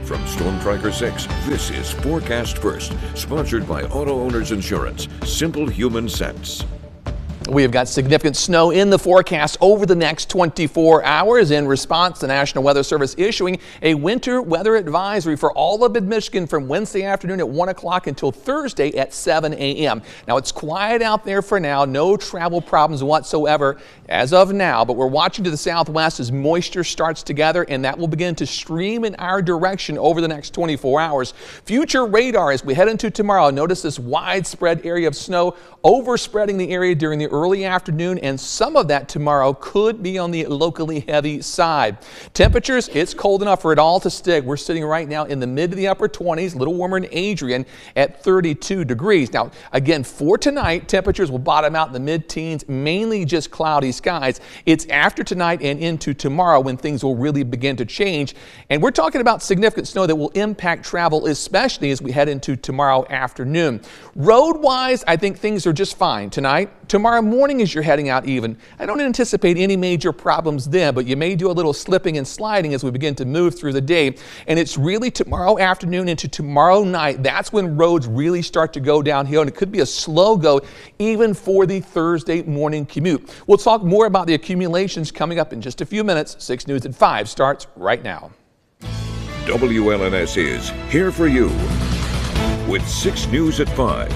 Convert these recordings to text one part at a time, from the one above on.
From Storm Tracker 6, this is Forecast First, sponsored by Auto Owners Insurance. Simple human sense. We have got significant snow in the forecast over the next 24 hours. In response, the National Weather Service issuing a winter weather advisory for all of mid-Michigan from Wednesday afternoon at 1 o'clock until Thursday at 7 a.m. Now, it's quiet out there for now. No travel problems whatsoever as of now, but we're watching to the southwest as moisture starts to gather, and that will begin to stream in our direction over the next 24 hours. Future radar as we head into tomorrow. Notice this widespread area of snow overspreading the area during the early afternoon, and some of that tomorrow could be on the locally heavy side. Temperatures, it's cold enough for it all to stick. We're sitting right now in the mid to the upper 20s, a little warmer in Adrian at 32 degrees. Now, again, for tonight, temperatures will bottom out in the mid-teens, mainly just cloudy skies. It's after tonight and into tomorrow when things will really begin to change. And we're talking about significant snow that will impact travel, especially as we head into tomorrow afternoon. Road-wise, I think things are just fine tonight. Tomorrow morning as you're heading out even, I don't anticipate any major problems then, but you may do a little slipping and sliding as we begin to move through the day. And it's really tomorrow afternoon into tomorrow night. That's when roads really start to go downhill, and it could be a slow go even for the Thursday morning commute. We'll talk more about the accumulations coming up in just a few minutes. 6 News at 5 starts right now. WLNS is here for you with 6 News at 5.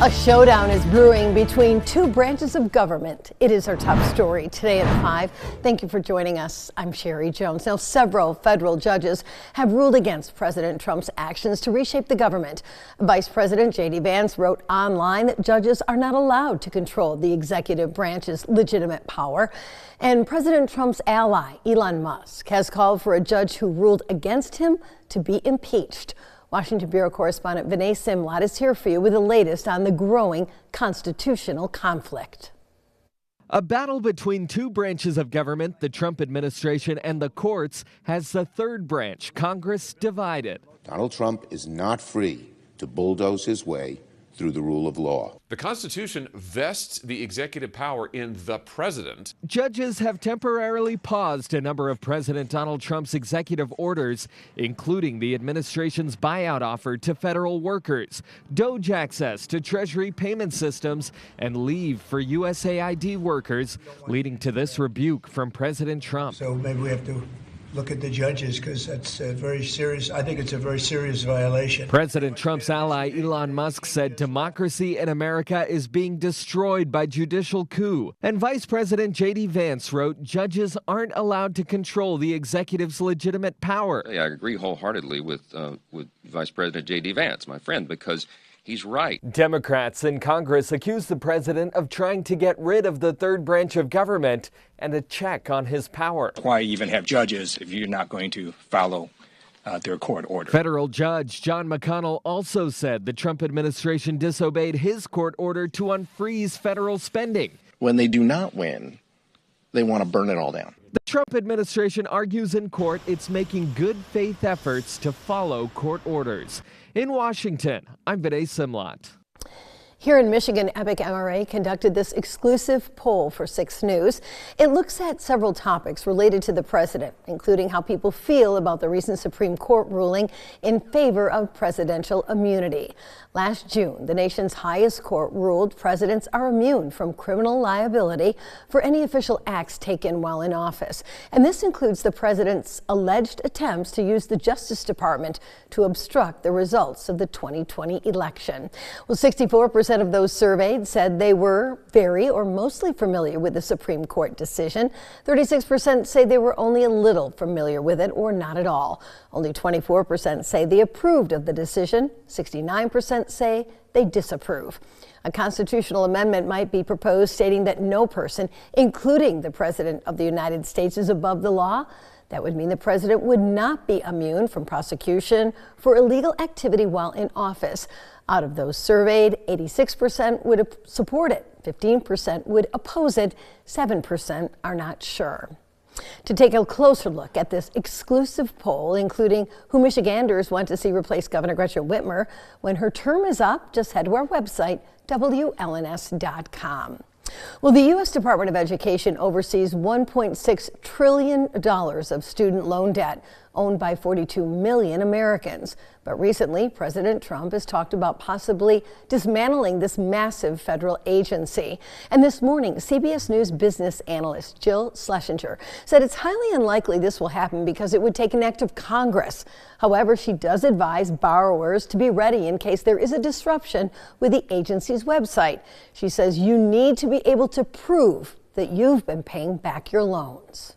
A showdown is brewing between two branches of government. It is our top story today at 5. Thank you for joining us. I'm Sherry Jones. Now, several federal judges have ruled against President Trump's actions to reshape the government. Vice President J.D. Vance wrote online that judges are not allowed to control the executive branch's legitimate power. And President Trump's ally, Elon Musk, has called for a judge who ruled against him to be impeached. Washington Bureau correspondent Vinay Simlat is here for you with the latest on the growing constitutional conflict. A battle between two branches of government, the Trump administration and the courts, has the third branch, Congress, divided. Donald Trump is not free to bulldoze his way through the rule of law. The Constitution vests the executive power in the president. Judges have temporarily paused a number of President Donald Trump's executive orders, including the administration's buyout offer to federal workers, DOGE access to Treasury payment systems, and leave for USAID workers, leading to this rebuke from President Trump. So maybe we have to look at the judges, because that's a very serious, I think it's a very serious violation. President Trump's ally Elon Musk said democracy in America is being destroyed by judicial coup. And Vice President J.D. Vance wrote judges aren't allowed to control the executive's legitimate power. I agree wholeheartedly with Vice President J.D. Vance, my friend, because he's right. Democrats in Congress accuse the president of trying to get rid of the third branch of government and a check on his power. Why even have judges if you're not going to follow their court order? Federal Judge John McConnell also said the Trump administration disobeyed his court order to unfreeze federal spending. When they do not win, they want to burn it all down. The Trump administration argues in court it's making good faith efforts to follow court orders. In Washington, I'm Vinay Simlat. Here in Michigan, Epic MRA conducted this exclusive poll for 6 News. It looks at several topics related to the president, including how people feel about the recent Supreme Court ruling in favor of presidential immunity. Last June, the nation's highest court ruled presidents are immune from criminal liability for any official acts taken while in office. And this includes the president's alleged attempts to use the Justice Department to obstruct the results of the 2020 election. Well, 64% of those surveyed said they were very or mostly familiar with the Supreme Court decision. 36% say they were only a little familiar with it or not at all. Only 24% say they approved of the decision. 69% say they disapprove. A constitutional amendment might be proposed stating that no person, including the President of the United States, is above the law. That would mean the president would not be immune from prosecution for illegal activity while in office. Out of those surveyed, 86% would support it, 15% would oppose it, 7% are not sure. To take a closer look at this exclusive poll, including who Michiganders want to see replace Governor Gretchen Whitmer when her term is up, just head to our website, WLNS.com. Well, the U.S. Department of Education oversees $1.6 trillion of student loan debt. owned by 42 million Americans. But recently, President Trump has talked about possibly dismantling this massive federal agency. And this morning, CBS News business analyst Jill Schlesinger said it's highly unlikely this will happen because it would take an act of Congress. However, she does advise borrowers to be ready in case there is a disruption with the agency's website. She says you need to be able to prove that you've been paying back your loans.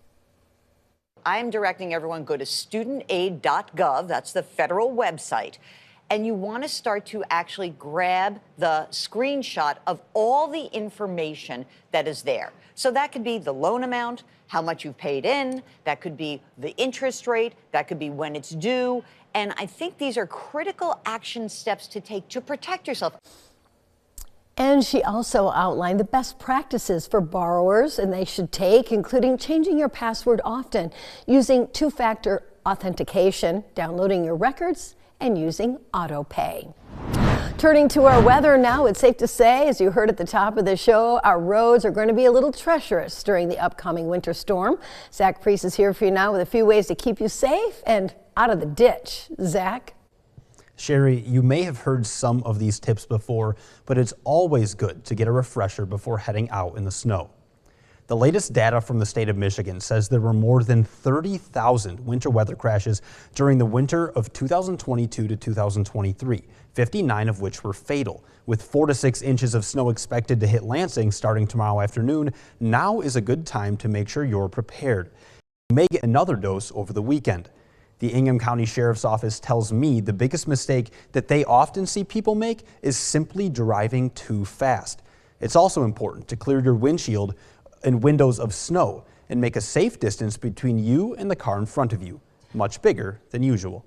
I'm directing everyone go to studentaid.gov. That's the federal website. And you want to start to actually grab the screenshot of all the information that is there. So that could be the loan amount, how much you've paid in, that could be the interest rate, that could be when it's due. And I think these are critical action steps to take to protect yourself. And she also outlined the best practices for borrowers and they should take, including changing your password often, using two-factor authentication, downloading your records, and using auto-pay. Turning to our weather now, it's safe to say, as you heard at the top of the show, our roads are going to be a little treacherous during the upcoming winter storm. Zach Priest is here for you now with a few ways to keep you safe and out of the ditch. Zach? Sherry, you may have heard some of these tips before, but it's always good to get a refresher before heading out in the snow. The latest data from the state of Michigan says there were more than 30,000 winter weather crashes during the winter of 2022 to 2023, 59 of which were fatal. With 4 to 6 inches of snow expected to hit Lansing starting tomorrow afternoon, now is a good time to make sure you're prepared. You may get another dose over the weekend. The Ingham County Sheriff's Office tells me the biggest mistake that they often see people make is simply driving too fast. It's also important to clear your windshield and windows of snow and make a safe distance between you and the car in front of you, much bigger than usual.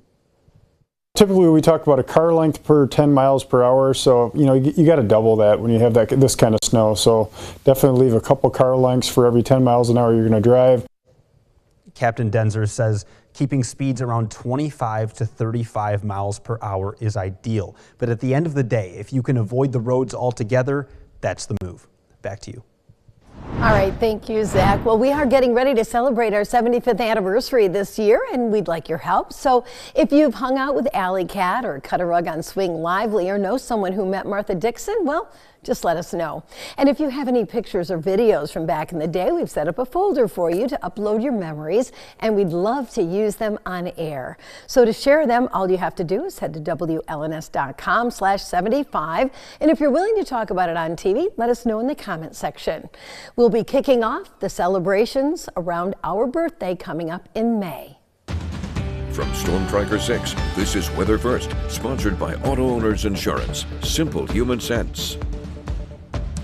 Typically, we talk about a car length per 10 miles per hour, so you got to double that when you have this kind of snow. So definitely leave a couple car lengths for every 10 miles an hour you're going to drive. Captain Denzer says keeping speeds around 25 to 35 miles per hour is ideal. But at the end of the day, if you can avoid the roads altogether, that's the move. Back to you. All right, thank you, Zach. Well, we are getting ready to celebrate our 75th anniversary this year, and we'd like your help. So if you've hung out with Alley Cat or cut a rug on Swing Lively or know someone who met Martha Dixon, well, just let us know. And if you have any pictures or videos from back in the day, we've set up a folder for you to upload your memories, and we'd love to use them on air. So to share them, all you have to do is head to WLNS.com/75. And if you're willing to talk about it on TV, let us know in the comment section. We'll be kicking off the celebrations around our birthday coming up in May. From Storm Tracker 6, this is Weather First, sponsored by Auto Owners Insurance. Simple human sense.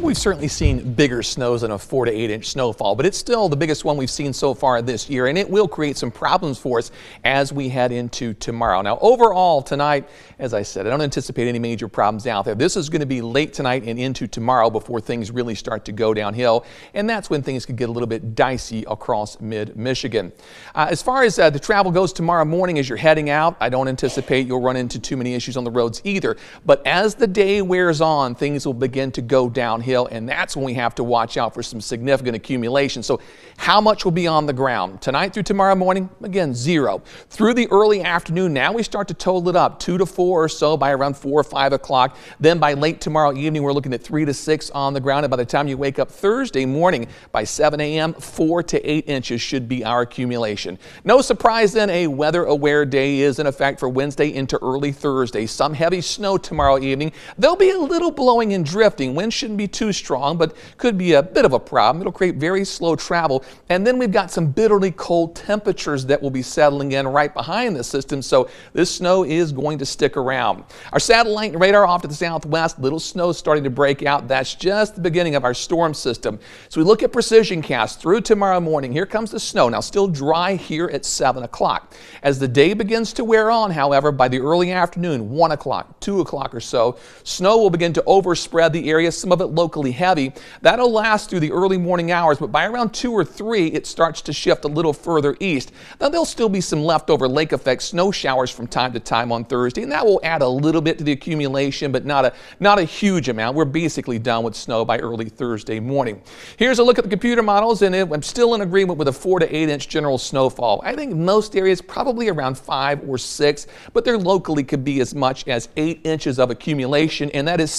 We've certainly seen bigger snows than a 4 to 8 inch snowfall, but it's still the biggest one we've seen so far this year, and it will create some problems for us as we head into tomorrow. Now, overall tonight, as I said, I don't anticipate any major problems out there. This is going to be late tonight and into tomorrow before things really start to go downhill, and that's when things could get a little bit dicey across mid-Michigan. As far as the travel goes tomorrow morning as you're heading out, I don't anticipate you'll run into too many issues on the roads either, but as the day wears on, things will begin to go downhill, and that's when we have to watch out for some significant accumulation. So how much will be on the ground? Tonight through tomorrow morning, again, 0. Through the early afternoon, now we start to total it up, 2 to 4 or so by around 4 or 5 o'clock. Then by late tomorrow evening, we're looking at 3 to 6 on the ground. And by the time you wake up Thursday morning, by 7 a.m., 4 to 8 inches should be our accumulation. No surprise then, a weather-aware day is in effect for Wednesday into early Thursday. Some heavy snow tomorrow evening. There'll be a little blowing and drifting. Wind shouldn't be too strong, but could be a bit of a problem. It'll create very slow travel. And then we've got some bitterly cold temperatures that will be settling in right behind the system. So this snow is going to stick around. Our satellite radar off to the southwest, little snow starting to break out. That's just the beginning of our storm system. So we look at precision cast through tomorrow morning. Here comes the snow. Now still dry here at 7 o'clock. As the day begins to wear on, however, by the early afternoon, 1 o'clock, 2 o'clock or so, snow will begin to overspread the area, some of it low locally heavy. That'll last through the early morning hours, but by around 2 or 3, it starts to shift a little further east. Now, there'll still be some leftover lake effect snow showers from time to time on Thursday, and that will add a little bit to the accumulation, but not a huge amount. We're basically done with snow by early Thursday morning. Here's a look at the computer models, and I'm still in agreement with a 4 to 8 inch general snowfall. I think most areas probably around 5 or 6, but there locally could be as much as 8 inches of accumulation, and that is